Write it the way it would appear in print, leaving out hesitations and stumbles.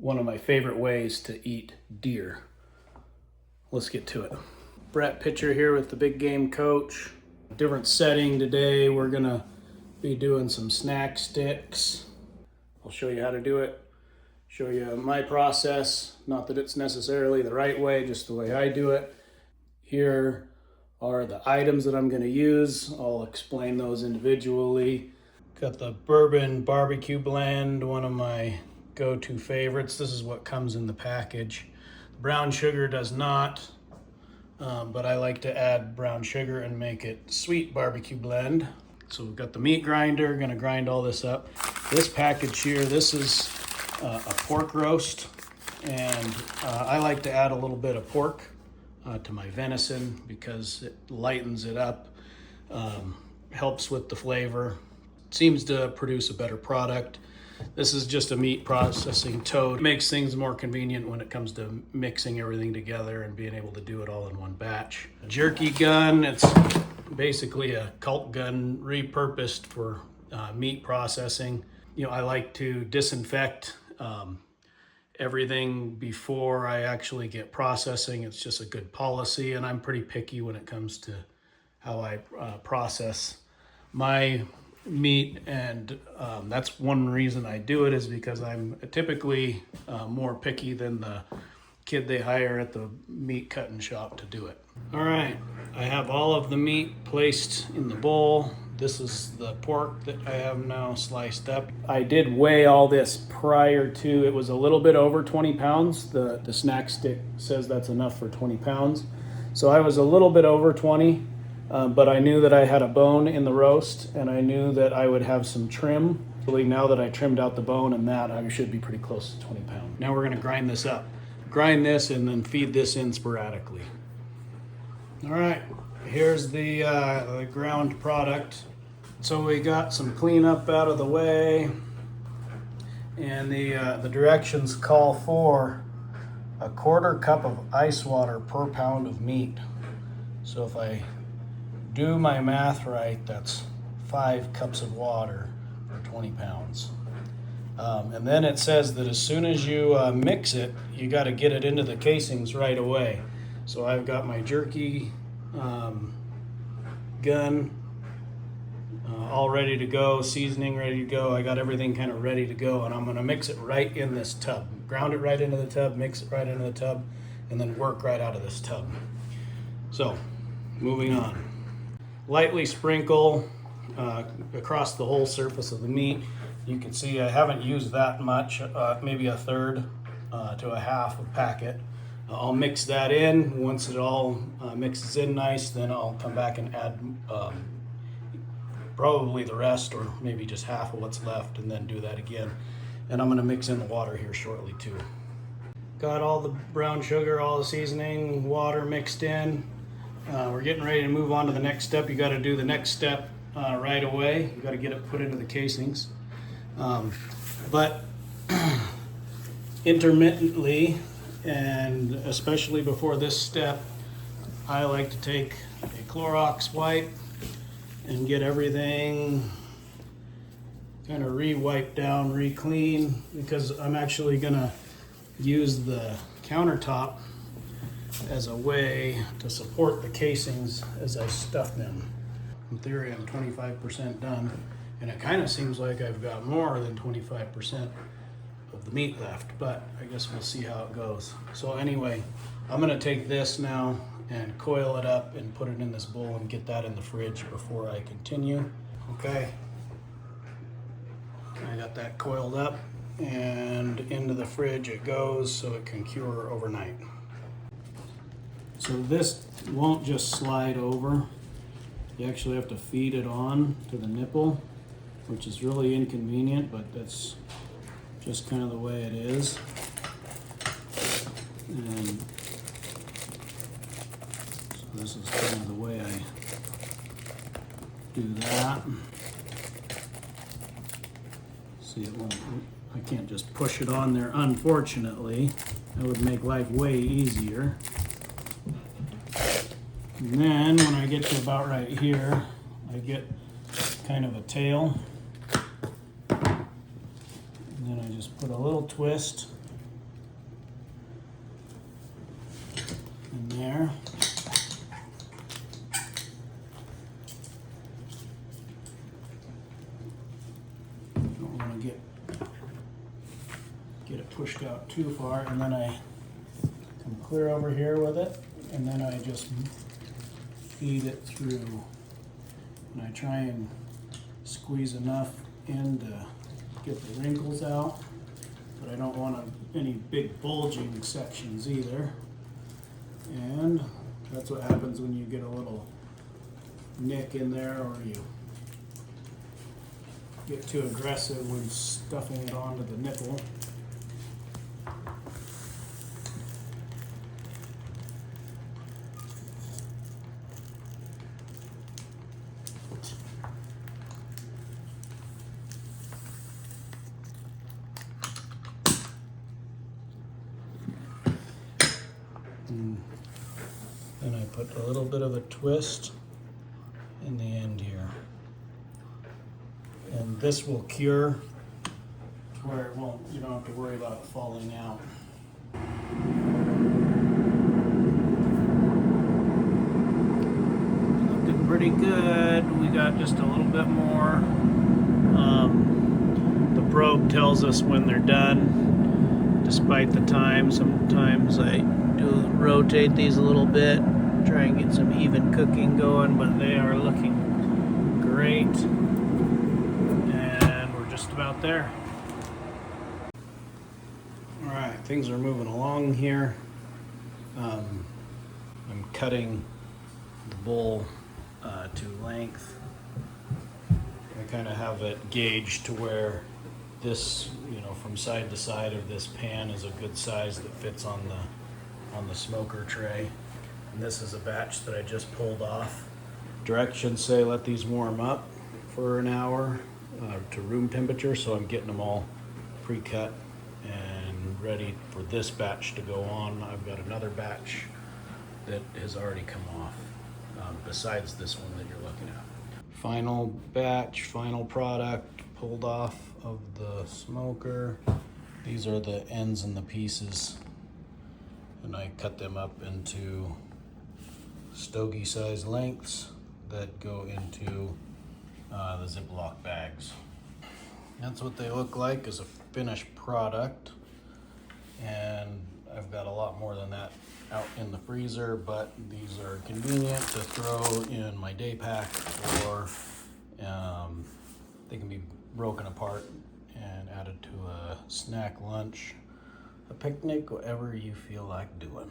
one of my favorite ways to eat deer. Let's get to it. Brett Pitcher here with the Big Game Coach. Different setting today. We're gonna be doing some snack sticks. I'll show you how to do it. Show you my process. Not that it's necessarily the right way, just the way I do it. Here are the items that I'm gonna use. I'll explain those individually. Got the bourbon barbecue blend, one of my go-to favorites. This is what comes in the package. Brown sugar does not, but I like to add brown sugar and make it sweet barbecue blend. So we've got the meat grinder, gonna grind all this up. This package here, this is a pork roast, and I like to add a little bit of pork to my venison because it lightens it up, helps with the flavor, seems to produce a better product. This is just a meat processing toad. It makes things more convenient when it comes to mixing everything together and being able to do it all in one batch. A jerky gun, it's basically a cult gun repurposed for meat processing. You know, I like to disinfect everything before I actually get processing. It's just a good policy, and I'm pretty picky when it comes to how I process my meat, and that's one reason I do it, is because I'm typically more picky than the kid they hire at the meat cutting shop to do it. All right, I have all of the meat placed in the bowl. This is the pork that I have now sliced up. I did weigh all this prior to, it was a little bit over 20 pounds. The snack stick says that's enough for 20 pounds. So I was a little bit over 20. But I knew that I had a bone in the roast, and I knew that I would have some trim. Really, now that I trimmed out the bone and that, I should be pretty close to 20 pounds. Now we're gonna grind this up. Grind this and then feed this in sporadically. All right, here's the ground product. So we got some cleanup out of the way, and the directions call for a 1/4 cup of ice water per pound of meat. So if I do my math right, that's 5 cups of water for 20 pounds. And then it says that as soon as you mix it, you got to get it into the casings right away. So I've got my jerky gun all ready to go, seasoning ready to go. I got everything kind of ready to go, and I'm going to mix it right in this tub. Ground it right into the tub, mix it right into the tub, and then work right out of this tub. So, moving on. Lightly sprinkle across the whole surface of the meat. You can see I haven't used that much, maybe 1/3 to a half a packet. I'll mix that in. Once it all mixes in nice, then I'll come back and add probably the rest, or maybe just half of what's left, and then do that again. And I'm gonna mix in the water here shortly too. Got all the brown sugar, all the seasoning, water mixed in. We're getting ready to move on to the next step. You got to do the next step right away. You got to get it put into the casings. But intermittently, and especially before this step, I like to take a Clorox wipe and get everything kind of re-wiped down, re-clean, because I'm actually going to use the countertop as a way to support the casings as I stuff them. In theory, I'm 25% done, and it kind of seems like I've got more than 25% of the meat left, but I guess we'll see how it goes. So anyway, I'm gonna take this now and coil it up and put it in this bowl and get that in the fridge before I continue. Okay, I got that coiled up, and into the fridge it goes so it can cure overnight. So this won't just slide over. You actually have to feed it on to the nipple, which is really inconvenient, but that's just kind of the way it is. And so this is kind of the way I do that. See, it won't, I can't just push it on there, unfortunately. That would make life way easier. And then when I get to about right here, I get kind of a tail. And then I just put a little twist in there. Don't want to get it pushed out too far, and then I come clear over here with it, and then I just feed it through. And I try and squeeze enough in to get the wrinkles out, but I don't want any big bulging sections either. And that's what happens when you get a little nick in there, or you get too aggressive when stuffing it onto the nipple. Then I put a little bit of a twist in the end here. And this will cure to where it won't, you don't have to worry about it falling out. Looking pretty good. We got just a little bit more. The probe tells us when they're done, despite the time. Sometimes I do rotate these a little bit, try and get some even cooking going, but they are looking great. And we're just about there. All right, things are moving along here. I'm cutting the bowl to length. I kind of have it gauged to where this, from side to side of this pan is a good size that fits on the smoker tray. And this is a batch that I just pulled off. Directions say let these warm up for an hour to room temperature, so I'm getting them all pre-cut and ready for this batch to go on. I've got another batch that has already come off, besides this one that you're looking at. Final batch, final product pulled off of the smoker. These are the ends and the pieces, and I cut them up into stogie size lengths that go into the Ziploc bags. That's what they look like as a finished product, and I've got a lot more than that out in the freezer, but these are convenient to throw in my day pack, or they can be broken apart and added to a snack, lunch, a picnic, whatever you feel like doing.